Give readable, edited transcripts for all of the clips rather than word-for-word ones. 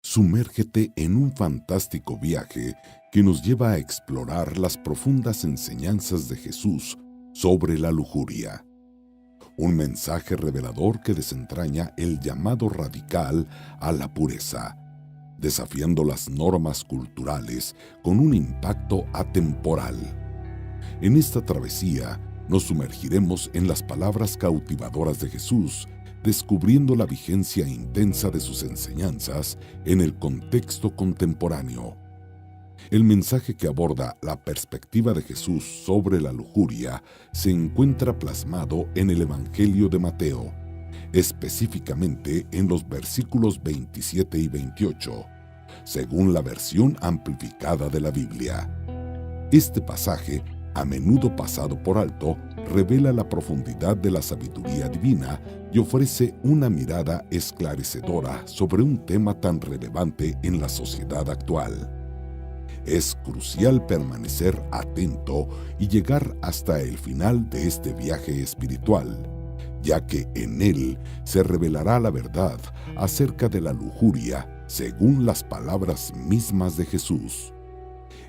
Sumérgete en un fantástico viaje que nos lleva a explorar las profundas enseñanzas de Jesús sobre la lujuria. Un mensaje revelador que desentraña el llamado radical a la pureza, desafiando las normas culturales con un impacto atemporal. En esta travesía nos sumergiremos en las palabras cautivadoras de Jesús, descubriendo la vigencia intensa de sus enseñanzas en el contexto contemporáneo. El mensaje que aborda la perspectiva de Jesús sobre la lujuria se encuentra plasmado en el Evangelio de Mateo, específicamente en los versículos 27 y 28, según la versión amplificada de la Biblia. Este pasaje, a menudo pasado por alto, revela la profundidad de la sabiduría divina y ofrece una mirada esclarecedora sobre un tema tan relevante en la sociedad actual. Es crucial permanecer atento y llegar hasta el final de este viaje espiritual, ya que en él se revelará la verdad acerca de la lujuria según las palabras mismas de Jesús.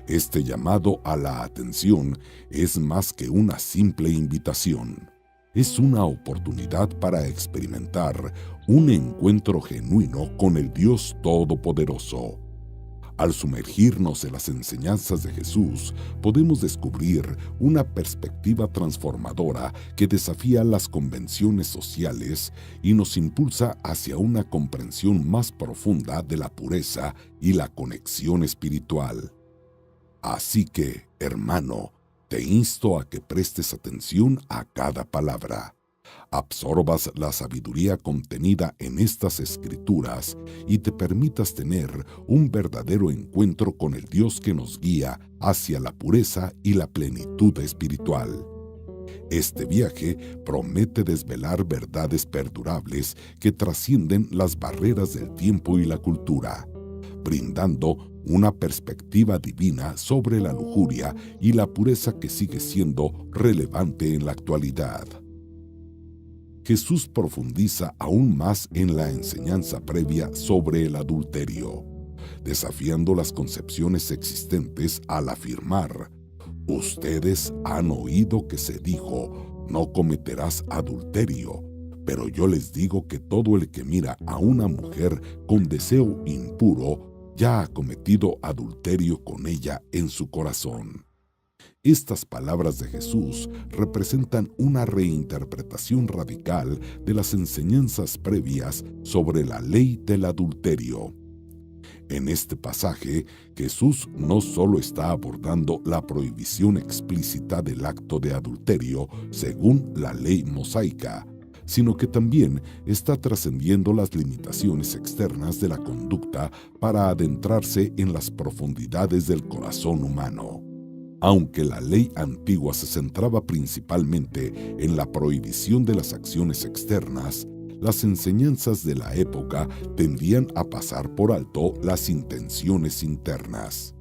Este llamado a la atención es más que una simple invitación. Es una oportunidad para experimentar un encuentro genuino con el Dios Todopoderoso. Al sumergirnos en las enseñanzas de Jesús, podemos descubrir una perspectiva transformadora que desafía las convenciones sociales y nos impulsa hacia una comprensión más profunda de la pureza y la conexión espiritual. Así que, hermano, te insto a que prestes atención a cada palabra, absorbas la sabiduría contenida en estas escrituras y te permitas tener un verdadero encuentro con el Dios que nos guía hacia la pureza y la plenitud espiritual. Este viaje promete desvelar verdades perdurables que trascienden las barreras del tiempo y la cultura, brindando una perspectiva divina sobre la lujuria y la pureza que sigue siendo relevante en la actualidad. Jesús profundiza aún más en la enseñanza previa sobre el adulterio, desafiando las concepciones existentes al afirmar: ustedes han oído que se dijo, no cometerás adulterio, pero yo les digo que todo el que mira a una mujer con deseo impuro ya ha cometido adulterio con ella en su corazón. Estas palabras de Jesús representan una reinterpretación radical de las enseñanzas previas sobre la ley del adulterio. En este pasaje, Jesús no solo está abordando la prohibición explícita del acto de adulterio según la ley mosaica, sino que también está trascendiendo las limitaciones externas de la conducta para adentrarse en las profundidades del corazón humano. Aunque la ley antigua se centraba principalmente en la prohibición de las acciones externas, las enseñanzas de la época tendían a pasar por alto las intenciones internas.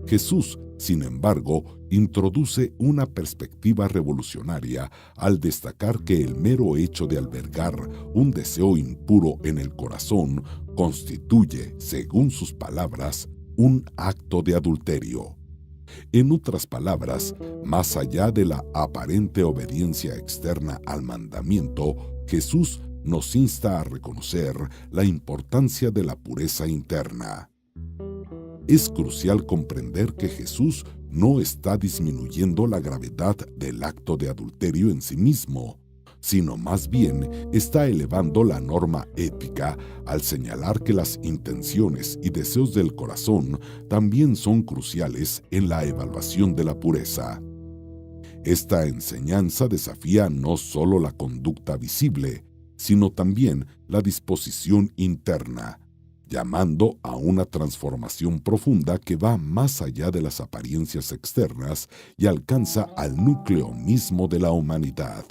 Jesús, sin embargo, introduce una perspectiva revolucionaria al destacar que el mero hecho de albergar un deseo impuro en el corazón constituye, según sus palabras, un acto de adulterio. En otras palabras, más allá de la aparente obediencia externa al mandamiento, Jesús nos insta a reconocer la importancia de la pureza interna. Es crucial comprender que Jesús no está disminuyendo la gravedad del acto de adulterio en sí mismo, sino más bien está elevando la norma ética al señalar que las intenciones y deseos del corazón también son cruciales en la evaluación de la pureza. Esta enseñanza desafía no solo la conducta visible, sino también la disposición interna, llamando a una transformación profunda que va más allá de las apariencias externas y alcanza al núcleo mismo de la humanidad.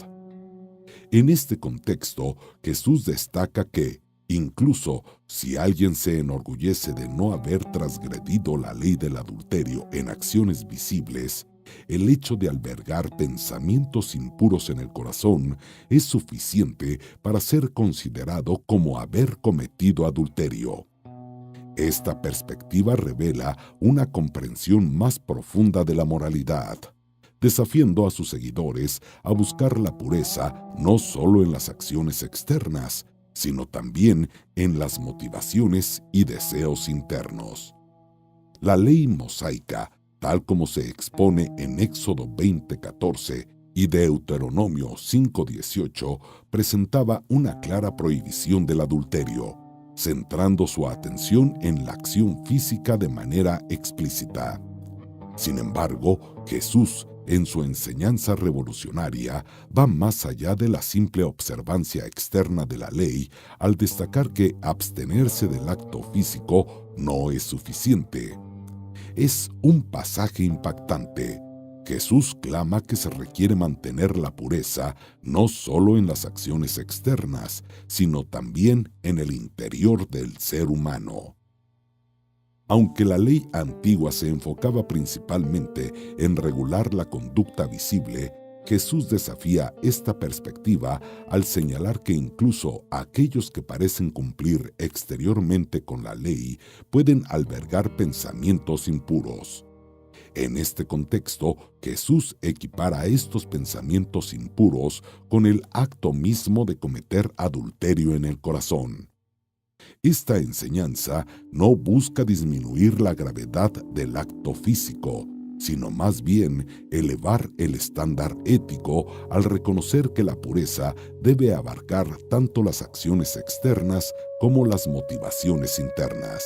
En este contexto, Jesús destaca que, incluso si alguien se enorgullece de no haber transgredido la ley del adulterio en acciones visibles, el hecho de albergar pensamientos impuros en el corazón es suficiente para ser considerado como haber cometido adulterio. Esta perspectiva revela una comprensión más profunda de la moralidad, desafiando a sus seguidores a buscar la pureza no solo en las acciones externas, sino también en las motivaciones y deseos internos. La ley mosaica, tal como se expone en Éxodo 20:14 y Deuteronomio 5:18, presentaba una clara prohibición del adulterio, centrando su atención en la acción física de manera explícita. Sin embargo, Jesús, en su enseñanza revolucionaria, va más allá de la simple observancia externa de la ley al destacar que abstenerse del acto físico no es suficiente. Es un pasaje impactante. Jesús clama que se requiere mantener la pureza no solo en las acciones externas, sino también en el interior del ser humano. Aunque la ley antigua se enfocaba principalmente en regular la conducta visible, Jesús desafía esta perspectiva al señalar que incluso aquellos que parecen cumplir exteriormente con la ley pueden albergar pensamientos impuros. En este contexto, Jesús equipara estos pensamientos impuros con el acto mismo de cometer adulterio en el corazón. Esta enseñanza no busca disminuir la gravedad del acto físico, sino más bien elevar el estándar ético al reconocer que la pureza debe abarcar tanto las acciones externas como las motivaciones internas.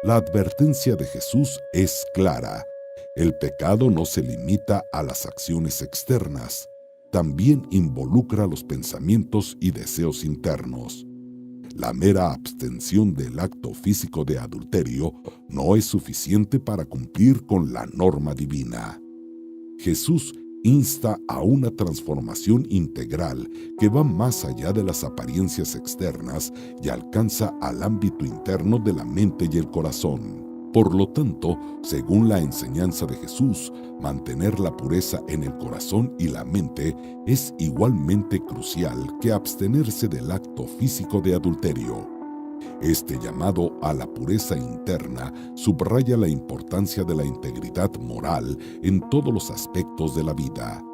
La advertencia de Jesús es clara. El pecado no se limita a las acciones externas, también involucra los pensamientos y deseos internos. La mera abstención del acto físico de adulterio no es suficiente para cumplir con la norma divina. Jesús insta a una transformación integral que va más allá de las apariencias externas y alcanza al ámbito interno de la mente y el corazón. Por lo tanto, según la enseñanza de Jesús, mantener la pureza en el corazón y la mente es igualmente crucial que abstenerse del acto físico de adulterio. Este llamado a la pureza interna subraya la importancia de la integridad moral en todos los aspectos de la vida,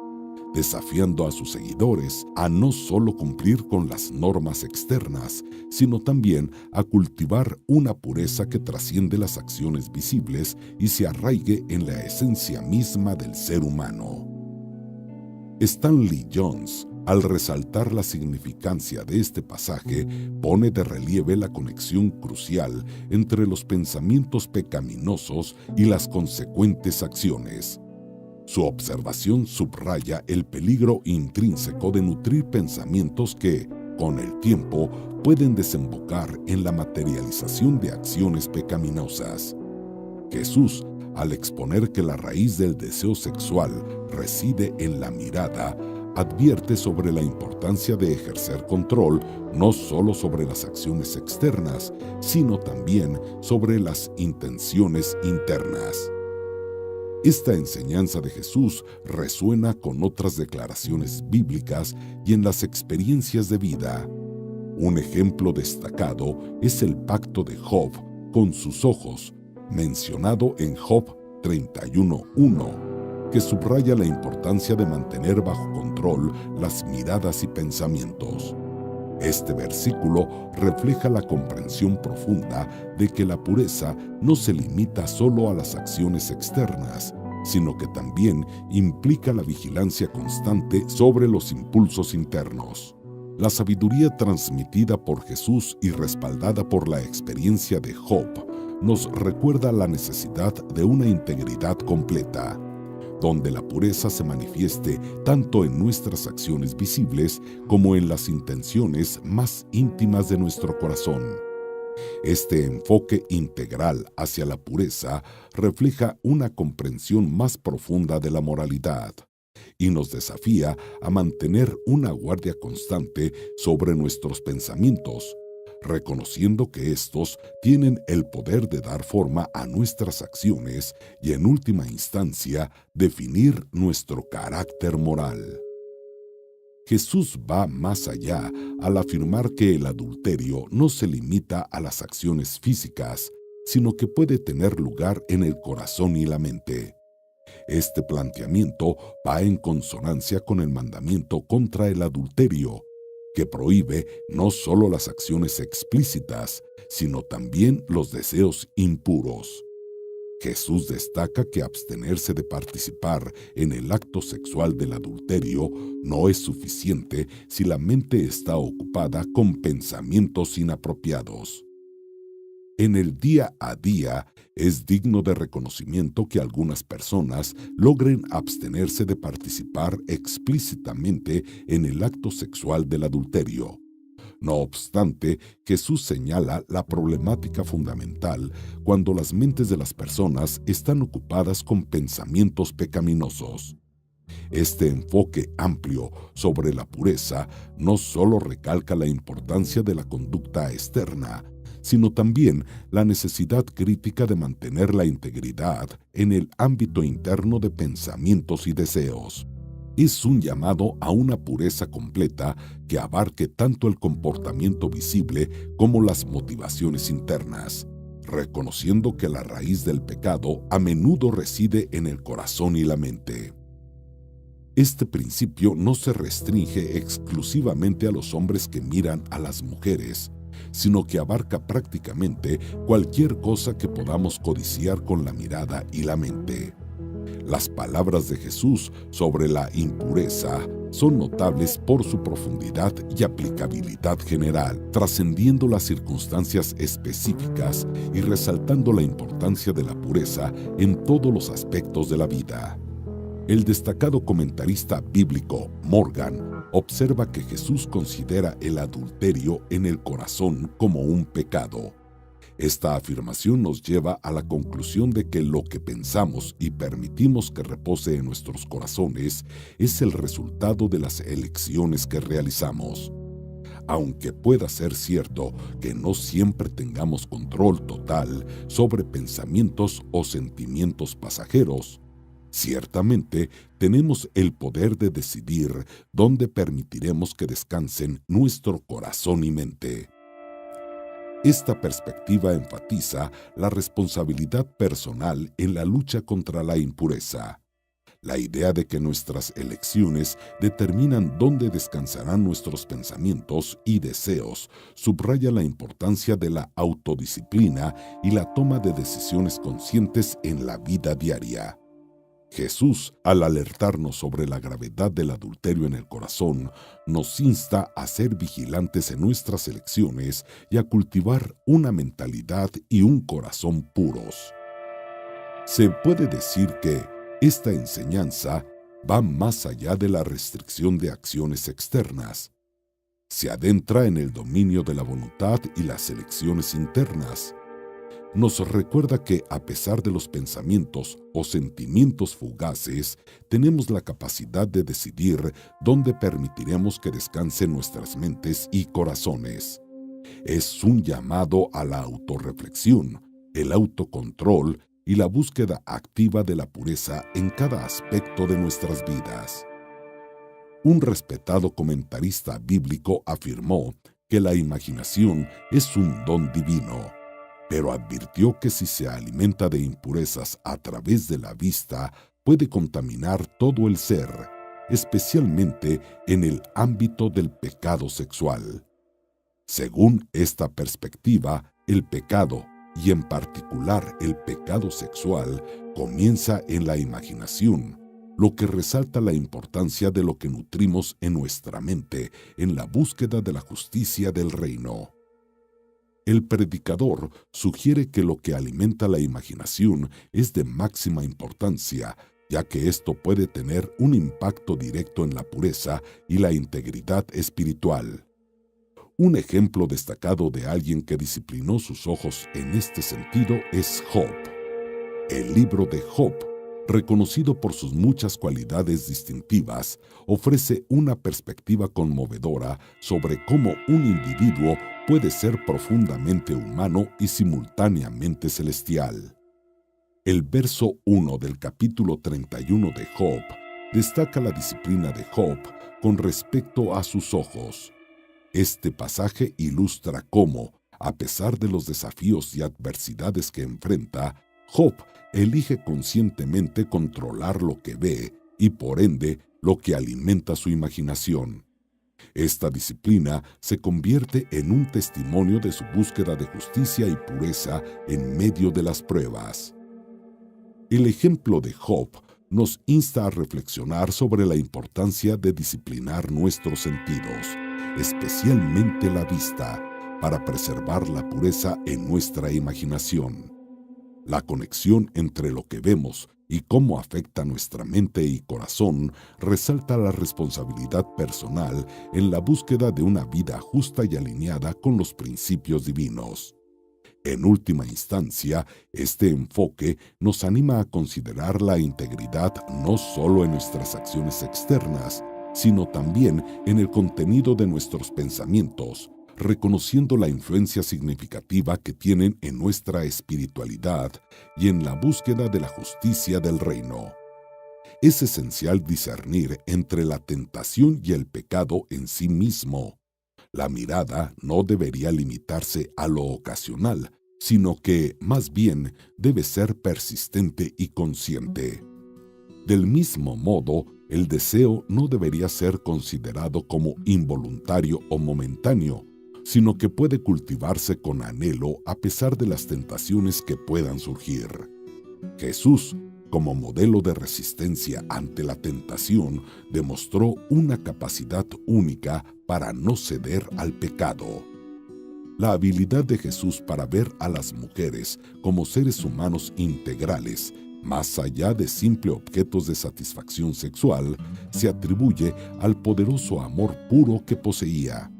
desafiando a sus seguidores a no solo cumplir con las normas externas, sino también a cultivar una pureza que trasciende las acciones visibles y se arraigue en la esencia misma del ser humano. Stanley Jones, al resaltar la significancia de este pasaje, pone de relieve la conexión crucial entre los pensamientos pecaminosos y las consecuentes acciones. Su observación subraya el peligro intrínseco de nutrir pensamientos que, con el tiempo, pueden desembocar en la materialización de acciones pecaminosas. Jesús, al exponer que la raíz del deseo sexual reside en la mirada, advierte sobre la importancia de ejercer control no solo sobre las acciones externas, sino también sobre las intenciones internas. Esta enseñanza de Jesús resuena con otras declaraciones bíblicas y en las experiencias de vida. Un ejemplo destacado es el pacto de Job con sus ojos, mencionado en Job 31:1, que subraya la importancia de mantener bajo control las miradas y pensamientos. Este versículo refleja la comprensión profunda de que la pureza no se limita solo a las acciones externas, sino que también implica la vigilancia constante sobre los impulsos internos. La sabiduría transmitida por Jesús y respaldada por la experiencia de Job nos recuerda la necesidad de una integridad completa, donde la pureza se manifieste tanto en nuestras acciones visibles como en las intenciones más íntimas de nuestro corazón. Este enfoque integral hacia la pureza refleja una comprensión más profunda de la moralidad y nos desafía a mantener una guardia constante sobre nuestros pensamientos, reconociendo que estos tienen el poder de dar forma a nuestras acciones y, en última instancia, definir nuestro carácter moral. Jesús va más allá al afirmar que el adulterio no se limita a las acciones físicas, sino que puede tener lugar en el corazón y la mente. Este planteamiento va en consonancia con el mandamiento contra el adulterio, que prohíbe no solo las acciones explícitas, sino también los deseos impuros. Jesús destaca que abstenerse de participar en el acto sexual del adulterio no es suficiente si la mente está ocupada con pensamientos inapropiados. En el día a día, es digno de reconocimiento que algunas personas logren abstenerse de participar explícitamente en el acto sexual del adulterio. No obstante, Jesús señala la problemática fundamental cuando las mentes de las personas están ocupadas con pensamientos pecaminosos. Este enfoque amplio sobre la pureza no solo recalca la importancia de la conducta externa, sino también la necesidad crítica de mantener la integridad en el ámbito interno de pensamientos y deseos. Es un llamado a una pureza completa que abarque tanto el comportamiento visible como las motivaciones internas, reconociendo que la raíz del pecado a menudo reside en el corazón y la mente. Este principio no se restringe exclusivamente a los hombres que miran a las mujeres, sino que abarca prácticamente cualquier cosa que podamos codiciar con la mirada y la mente. Las palabras de Jesús sobre la impureza son notables por su profundidad y aplicabilidad general, trascendiendo las circunstancias específicas y resaltando la importancia de la pureza en todos los aspectos de la vida. El destacado comentarista bíblico Morgan observa que Jesús considera el adulterio en el corazón como un pecado. Esta afirmación nos lleva a la conclusión de que lo que pensamos y permitimos que repose en nuestros corazones es el resultado de las elecciones que realizamos. Aunque pueda ser cierto que no siempre tengamos control total sobre pensamientos o sentimientos pasajeros, ciertamente tenemos el poder de decidir dónde permitiremos que descansen nuestro corazón y mente. Esta perspectiva enfatiza la responsabilidad personal en la lucha contra la impureza. La idea de que nuestras elecciones determinan dónde descansarán nuestros pensamientos y deseos subraya la importancia de la autodisciplina y la toma de decisiones conscientes en la vida diaria. Jesús, al alertarnos sobre la gravedad del adulterio en el corazón, nos insta a ser vigilantes en nuestras elecciones y a cultivar una mentalidad y un corazón puros. Se puede decir que esta enseñanza va más allá de la restricción de acciones externas. Se adentra en el dominio de la voluntad y las elecciones internas. Nos recuerda que, a pesar de los pensamientos o sentimientos fugaces, tenemos la capacidad de decidir dónde permitiremos que descansen nuestras mentes y corazones. Es un llamado a la autorreflexión, el autocontrol y la búsqueda activa de la pureza en cada aspecto de nuestras vidas. Un respetado comentarista bíblico afirmó que la imaginación es un don divino, pero advirtió que si se alimenta de impurezas a través de la vista, puede contaminar todo el ser, especialmente en el ámbito del pecado sexual. Según esta perspectiva, el pecado, y en particular el pecado sexual, comienza en la imaginación, lo que resalta la importancia de lo que nutrimos en nuestra mente en la búsqueda de la justicia del reino. El predicador sugiere que lo que alimenta la imaginación es de máxima importancia, ya que esto puede tener un impacto directo en la pureza y la integridad espiritual. Un ejemplo destacado de alguien que disciplinó sus ojos en este sentido es Job. El libro de Job, reconocido por sus muchas cualidades distintivas, ofrece una perspectiva conmovedora sobre cómo un individuo puede ser profundamente humano y simultáneamente celestial. El verso 1 del capítulo 31 de Job destaca la disciplina de Job con respecto a sus ojos. Este pasaje ilustra cómo, a pesar de los desafíos y adversidades que enfrenta, Job elige conscientemente controlar lo que ve y, por ende, lo que alimenta su imaginación. Esta disciplina se convierte en un testimonio de su búsqueda de justicia y pureza en medio de las pruebas. El ejemplo de Job nos insta a reflexionar sobre la importancia de disciplinar nuestros sentidos, especialmente la vista, para preservar la pureza en nuestra imaginación. La conexión entre lo que vemos y cómo afecta nuestra mente y corazón resalta la responsabilidad personal en la búsqueda de una vida justa y alineada con los principios divinos. En última instancia, este enfoque nos anima a considerar la integridad no solo en nuestras acciones externas, sino también en el contenido de nuestros pensamientos, reconociendo la influencia significativa que tienen en nuestra espiritualidad y en la búsqueda de la justicia del reino. Es esencial discernir entre la tentación y el pecado en sí mismo. La mirada no debería limitarse a lo ocasional, sino que, más bien, debe ser persistente y consciente. Del mismo modo, el deseo no debería ser considerado como involuntario o momentáneo, sino que puede cultivarse con anhelo a pesar de las tentaciones que puedan surgir. Jesús, como modelo de resistencia ante la tentación, demostró una capacidad única para no ceder al pecado. La habilidad de Jesús para ver a las mujeres como seres humanos integrales, más allá de simple objetos de satisfacción sexual, se atribuye al poderoso amor puro que poseía.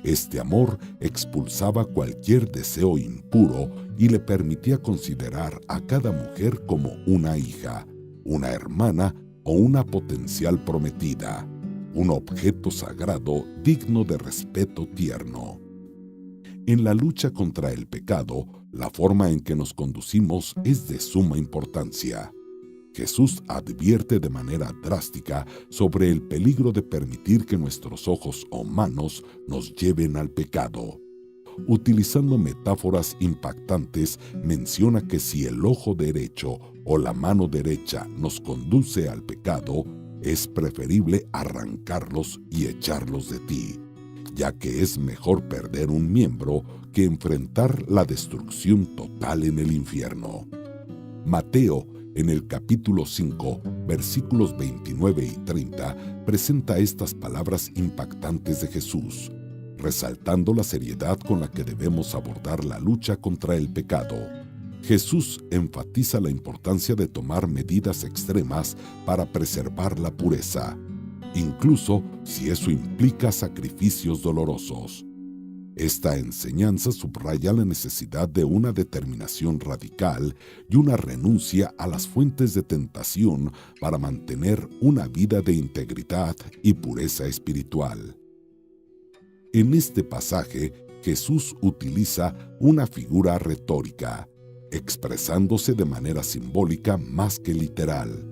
Este amor expulsaba cualquier deseo impuro y le permitía considerar a cada mujer como una hija, una hermana o una potencial prometida, un objeto sagrado digno de respeto tierno. En la lucha contra el pecado, la forma en que nos conducimos es de suma importancia. Jesús advierte de manera drástica sobre el peligro de permitir que nuestros ojos o manos nos lleven al pecado. Utilizando metáforas impactantes, menciona que si el ojo derecho o la mano derecha nos conduce al pecado, es preferible arrancarlos y echarlos de ti, ya que es mejor perder un miembro que enfrentar la destrucción total en el infierno. Mateo, en el capítulo 5, versículos 29 y 30, presenta estas palabras impactantes de Jesús, resaltando la seriedad con la que debemos abordar la lucha contra el pecado. Jesús enfatiza la importancia de tomar medidas extremas para preservar la pureza, incluso si eso implica sacrificios dolorosos. Esta enseñanza subraya la necesidad de una determinación radical y una renuncia a las fuentes de tentación para mantener una vida de integridad y pureza espiritual. En este pasaje, Jesús utiliza una figura retórica, expresándose de manera simbólica más que literal.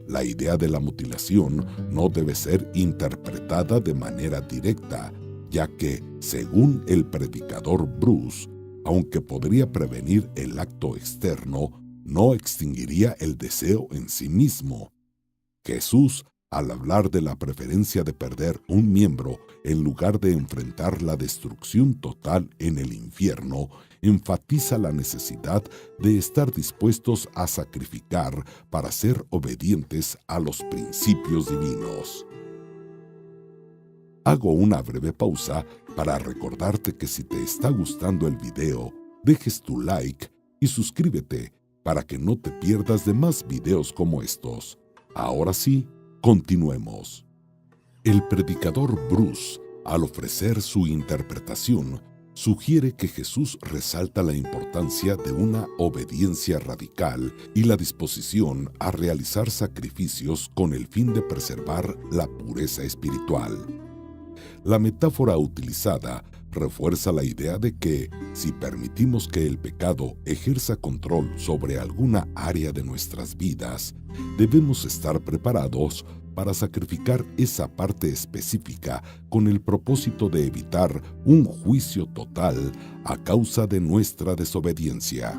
La idea de la mutilación no debe ser interpretada de manera directa, ya que, según el predicador Bruce, aunque podría prevenir el acto externo, no extinguiría el deseo en sí mismo. Jesús, al hablar de la preferencia de perder un miembro en lugar de enfrentar la destrucción total en el infierno, enfatiza la necesidad de estar dispuestos a sacrificar para ser obedientes a los principios divinos. Hago una breve pausa para recordarte que si te está gustando el video, dejes tu like y suscríbete para que no te pierdas de más videos como estos. Ahora sí, continuemos. El predicador Bruce, al ofrecer su interpretación, sugiere que Jesús resalta la importancia de una obediencia radical y la disposición a realizar sacrificios con el fin de preservar la pureza espiritual. La metáfora utilizada refuerza la idea de que, si permitimos que el pecado ejerza control sobre alguna área de nuestras vidas, debemos estar preparados para sacrificar esa parte específica con el propósito de evitar un juicio total a causa de nuestra desobediencia.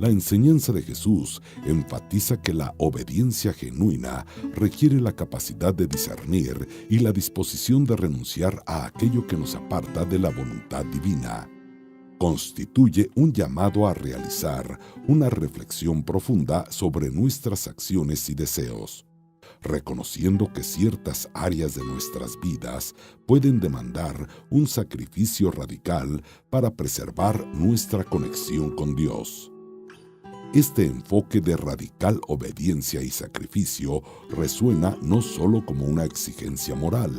La enseñanza de Jesús enfatiza que la obediencia genuina requiere la capacidad de discernir y la disposición de renunciar a aquello que nos aparta de la voluntad divina. Constituye un llamado a realizar una reflexión profunda sobre nuestras acciones y deseos, reconociendo que ciertas áreas de nuestras vidas pueden demandar un sacrificio radical para preservar nuestra conexión con Dios. Este enfoque de radical obediencia y sacrificio resuena no solo como una exigencia moral,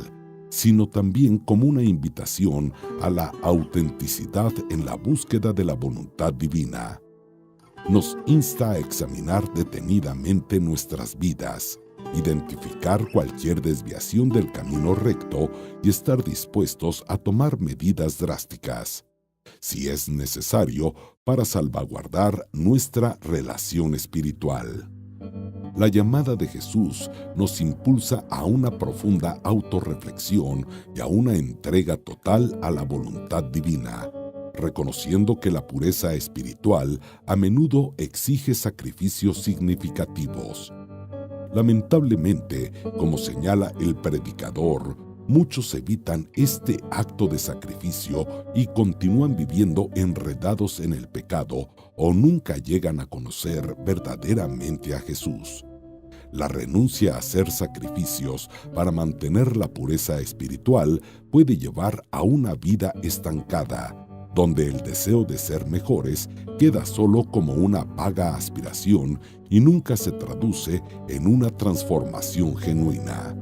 sino también como una invitación a la autenticidad en la búsqueda de la voluntad divina. Nos insta a examinar detenidamente nuestras vidas, identificar cualquier desviación del camino recto y estar dispuestos a tomar medidas drásticas, si es necesario, para salvaguardar nuestra relación espiritual. La llamada de Jesús nos impulsa a una profunda autorreflexión y a una entrega total a la voluntad divina, reconociendo que la pureza espiritual a menudo exige sacrificios significativos. Lamentablemente, como señala el predicador, muchos evitan este acto de sacrificio y continúan viviendo enredados en el pecado o nunca llegan a conocer verdaderamente a Jesús. La renuncia a hacer sacrificios para mantener la pureza espiritual puede llevar a una vida estancada, donde el deseo de ser mejores queda solo como una vaga aspiración y nunca se traduce en una transformación genuina.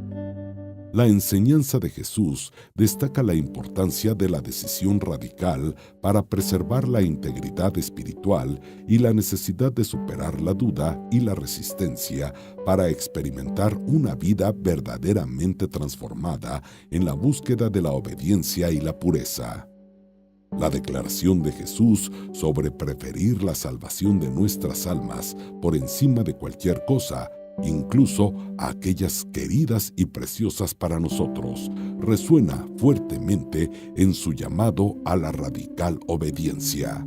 La enseñanza de Jesús destaca la importancia de la decisión radical para preservar la integridad espiritual y la necesidad de superar la duda y la resistencia para experimentar una vida verdaderamente transformada en la búsqueda de la obediencia y la pureza. La declaración de Jesús sobre preferir la salvación de nuestras almas por encima de cualquier cosa, incluso aquellas queridas y preciosas para nosotros, resuena fuertemente en su llamado a la radical obediencia.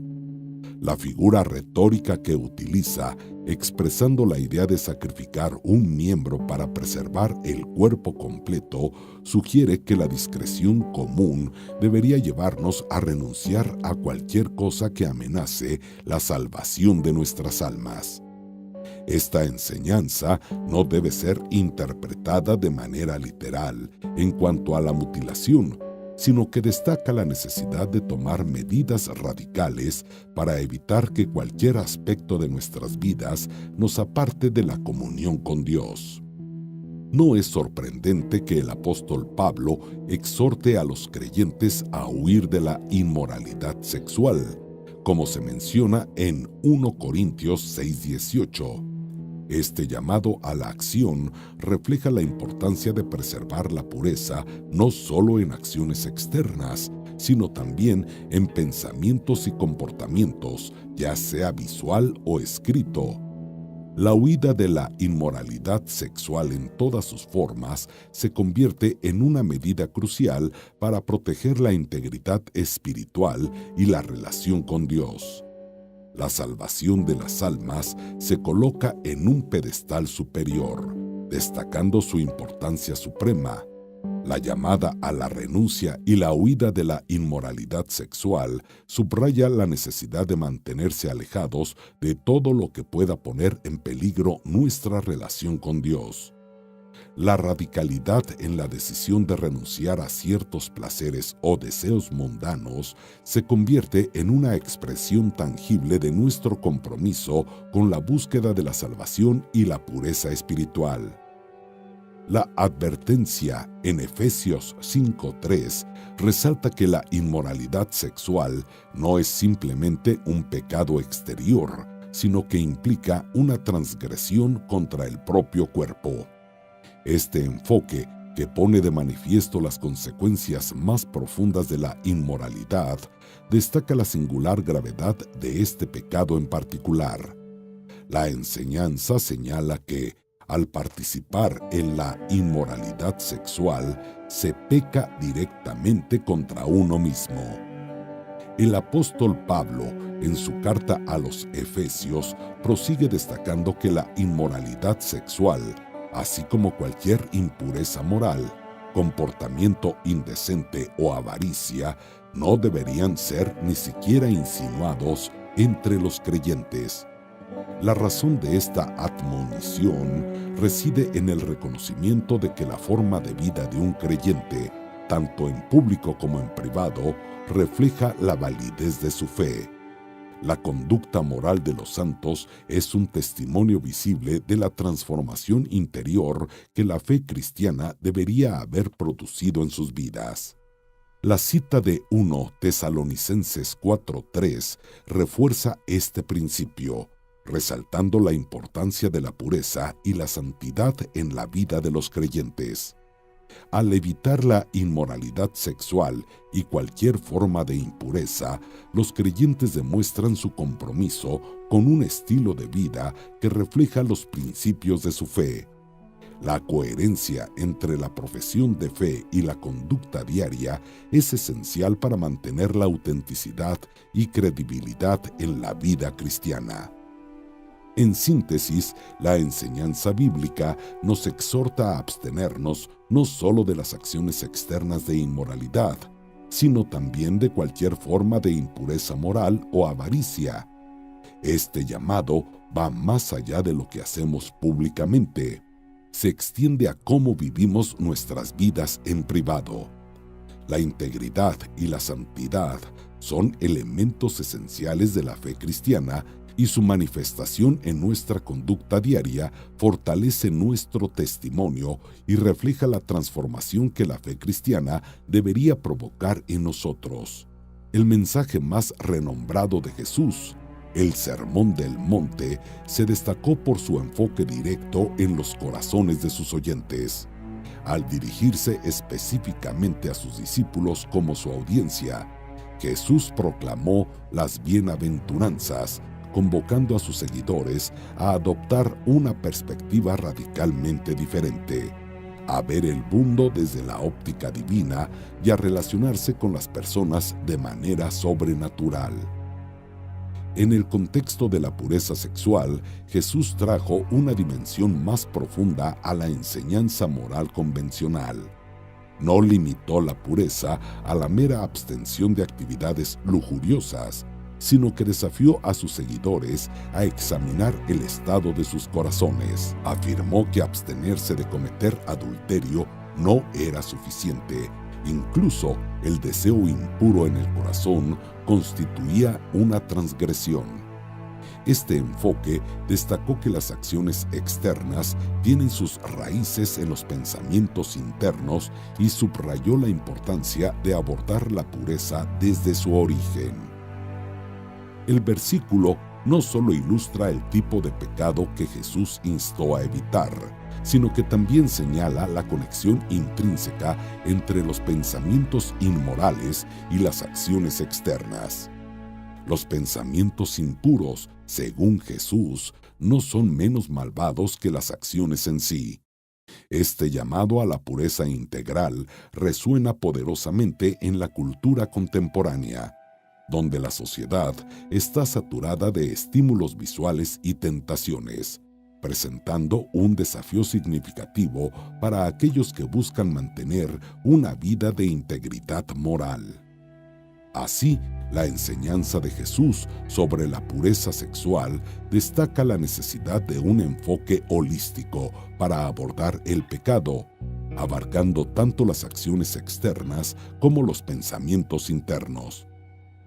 La figura retórica que utiliza, expresando la idea de sacrificar un miembro para preservar el cuerpo completo, sugiere que la discreción común debería llevarnos a renunciar a cualquier cosa que amenace la salvación de nuestras almas. Esta enseñanza no debe ser interpretada de manera literal en cuanto a la mutilación, sino que destaca la necesidad de tomar medidas radicales para evitar que cualquier aspecto de nuestras vidas nos aparte de la comunión con Dios. No es sorprendente que el apóstol Pablo exhorte a los creyentes a huir de la inmoralidad sexual, como se menciona en 1 Corintios 6:18. Este llamado a la acción refleja la importancia de preservar la pureza no solo en acciones externas, sino también en pensamientos y comportamientos, ya sea visual o escrito. La huida de la inmoralidad sexual en todas sus formas se convierte en una medida crucial para proteger la integridad espiritual y la relación con Dios. La salvación de las almas se coloca en un pedestal superior, destacando su importancia suprema. La llamada a la renuncia y la huida de la inmoralidad sexual subraya la necesidad de mantenerse alejados de todo lo que pueda poner en peligro nuestra relación con Dios. La radicalidad en la decisión de renunciar a ciertos placeres o deseos mundanos se convierte en una expresión tangible de nuestro compromiso con la búsqueda de la salvación y la pureza espiritual. La advertencia en Efesios 5:3 resalta que la inmoralidad sexual no es simplemente un pecado exterior, sino que implica una transgresión contra el propio cuerpo. Este enfoque que pone de manifiesto las consecuencias más profundas de la inmoralidad, destaca la singular gravedad de este pecado en particular. La enseñanza señala que, al participar en la inmoralidad sexual, se peca directamente contra uno mismo. El apóstol Pablo, en su carta a los Efesios, prosigue destacando que la inmoralidad sexual, así como cualquier impureza moral, comportamiento indecente o avaricia, no deberían ser ni siquiera insinuados entre los creyentes. La razón de esta admonición reside en el reconocimiento de que la forma de vida de un creyente, tanto en público como en privado, refleja la validez de su fe. La conducta moral de los santos es un testimonio visible de la transformación interior que la fe cristiana debería haber producido en sus vidas. La cita de 1 Tesalonicenses 4:3 refuerza este principio, resaltando la importancia de la pureza y la santidad en la vida de los creyentes. Al evitar la inmoralidad sexual y cualquier forma de impureza, los creyentes demuestran su compromiso con un estilo de vida que refleja los principios de su fe. La coherencia entre la profesión de fe y la conducta diaria es esencial para mantener la autenticidad y credibilidad en la vida cristiana. En síntesis, la enseñanza bíblica nos exhorta a abstenernos no solo de las acciones externas de inmoralidad, sino también de cualquier forma de impureza moral o avaricia. Este llamado va más allá de lo que hacemos públicamente. Se extiende a cómo vivimos nuestras vidas en privado. La integridad y la santidad son elementos esenciales de la fe cristiana y su manifestación en nuestra conducta diaria fortalece nuestro testimonio y refleja la transformación que la fe cristiana debería provocar en nosotros. El mensaje más renombrado de Jesús, el Sermón del Monte, se destacó por su enfoque directo en los corazones de sus oyentes. Al dirigirse específicamente a sus discípulos como su audiencia, Jesús proclamó las bienaventuranzas, convocando a sus seguidores a adoptar una perspectiva radicalmente diferente, a ver el mundo desde la óptica divina y a relacionarse con las personas de manera sobrenatural. En el contexto de la pureza sexual, Jesús trajo una dimensión más profunda a la enseñanza moral convencional. No limitó la pureza a la mera abstención de actividades lujuriosas, sino que desafió a sus seguidores a examinar el estado de sus corazones. Afirmó que abstenerse de cometer adulterio no era suficiente. Incluso el deseo impuro en el corazón constituía una transgresión. Este enfoque destacó que las acciones externas tienen sus raíces en los pensamientos internos y subrayó la importancia de abordar la pureza desde su origen. El versículo no solo ilustra el tipo de pecado que Jesús instó a evitar, sino que también señala la conexión intrínseca entre los pensamientos inmorales y las acciones externas. Los pensamientos impuros, según Jesús, no son menos malvados que las acciones en sí. Este llamado a la pureza integral resuena poderosamente en la cultura contemporánea, donde la sociedad está saturada de estímulos visuales y tentaciones, presentando un desafío significativo para aquellos que buscan mantener una vida de integridad moral. Así, la enseñanza de Jesús sobre la pureza sexual destaca la necesidad de un enfoque holístico para abordar el pecado, abarcando tanto las acciones externas como los pensamientos internos.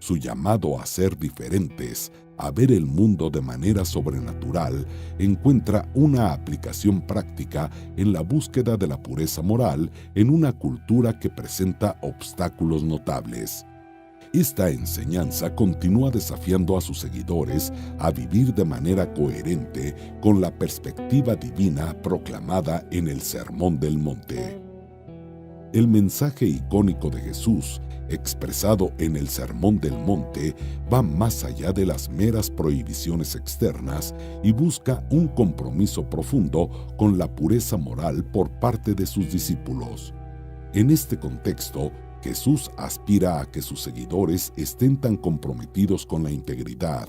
Su llamado a ser diferentes, a ver el mundo de manera sobrenatural, encuentra una aplicación práctica en la búsqueda de la pureza moral en una cultura que presenta obstáculos notables. Esta enseñanza continúa desafiando a sus seguidores a vivir de manera coherente con la perspectiva divina proclamada en el Sermón del Monte. El mensaje icónico de Jesús, expresado en el Sermón del Monte, va más allá de las meras prohibiciones externas y busca un compromiso profundo con la pureza moral por parte de sus discípulos. En este contexto, Jesús aspira a que sus seguidores estén tan comprometidos con la integridad,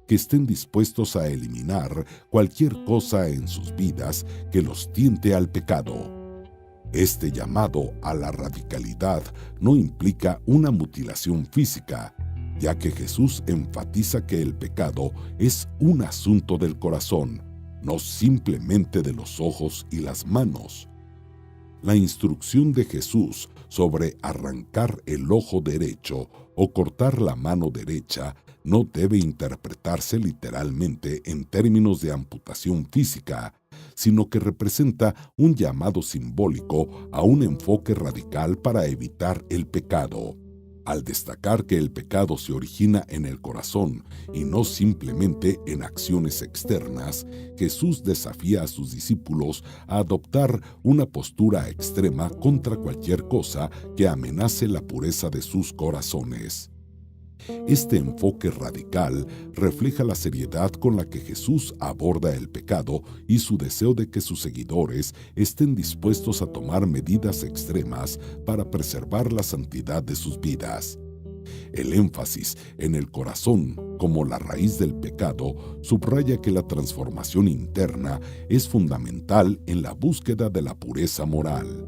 que estén dispuestos a eliminar cualquier cosa en sus vidas que los tiente al pecado. Este llamado a la radicalidad no implica una mutilación física, ya que Jesús enfatiza que el pecado es un asunto del corazón, no simplemente de los ojos y las manos. La instrucción de Jesús sobre arrancar el ojo derecho o cortar la mano derecha no debe interpretarse literalmente en términos de amputación física, sino que representa un llamado simbólico a un enfoque radical para evitar el pecado. Al destacar que el pecado se origina en el corazón y no simplemente en acciones externas, Jesús desafía a sus discípulos a adoptar una postura extrema contra cualquier cosa que amenace la pureza de sus corazones. Este enfoque radical refleja la seriedad con la que Jesús aborda el pecado y su deseo de que sus seguidores estén dispuestos a tomar medidas extremas para preservar la santidad de sus vidas. El énfasis en el corazón como la raíz del pecado subraya que la transformación interna es fundamental en la búsqueda de la pureza moral.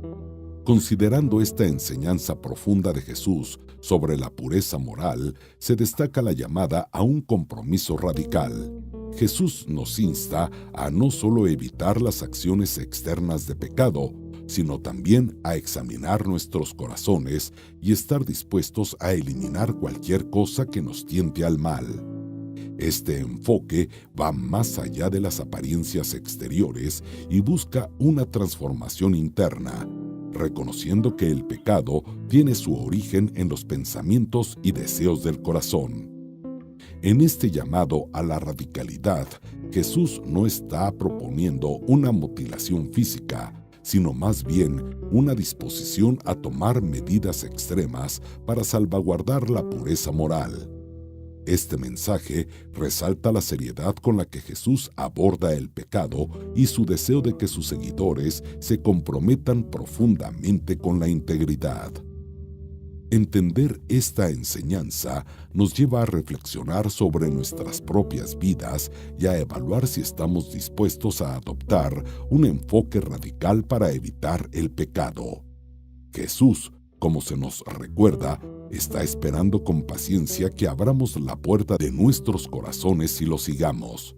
Considerando esta enseñanza profunda de Jesús sobre la pureza moral, se destaca la llamada a un compromiso radical. Jesús nos insta a no solo evitar las acciones externas de pecado, sino también a examinar nuestros corazones y estar dispuestos a eliminar cualquier cosa que nos tiente al mal. Este enfoque va más allá de las apariencias exteriores y busca una transformación interna, reconociendo que el pecado tiene su origen en los pensamientos y deseos del corazón. En este llamado a la radicalidad, Jesús no está proponiendo una mutilación física, sino más bien una disposición a tomar medidas extremas para salvaguardar la pureza moral. Este mensaje resalta la seriedad con la que Jesús aborda el pecado y su deseo de que sus seguidores se comprometan profundamente con la integridad. Entender esta enseñanza nos lleva a reflexionar sobre nuestras propias vidas y a evaluar si estamos dispuestos a adoptar un enfoque radical para evitar el pecado. Jesús, como se nos recuerda, está esperando con paciencia que abramos la puerta de nuestros corazones y lo sigamos.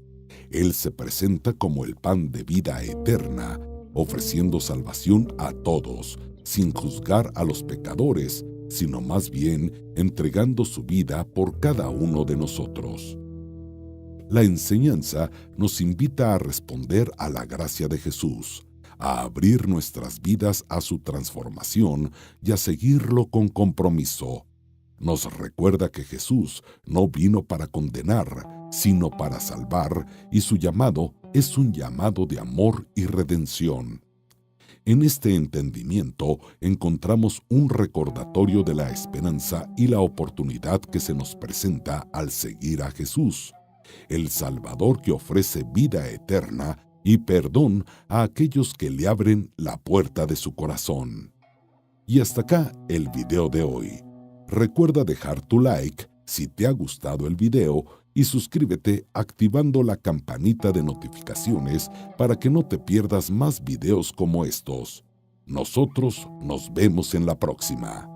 Él se presenta como el pan de vida eterna, ofreciendo salvación a todos, sin juzgar a los pecadores, sino más bien entregando su vida por cada uno de nosotros. La enseñanza nos invita a responder a la gracia de Jesús, a abrir nuestras vidas a su transformación y a seguirlo con compromiso. Nos recuerda que Jesús no vino para condenar, sino para salvar, y su llamado es un llamado de amor y redención. En este entendimiento encontramos un recordatorio de la esperanza y la oportunidad que se nos presenta al seguir a Jesús, el Salvador que ofrece vida eterna y perdón a aquellos que le abren la puerta de su corazón. Y hasta acá el video de hoy. Recuerda dejar tu like si te ha gustado el video y suscríbete activando la campanita de notificaciones para que no te pierdas más videos como estos. Nosotros nos vemos en la próxima.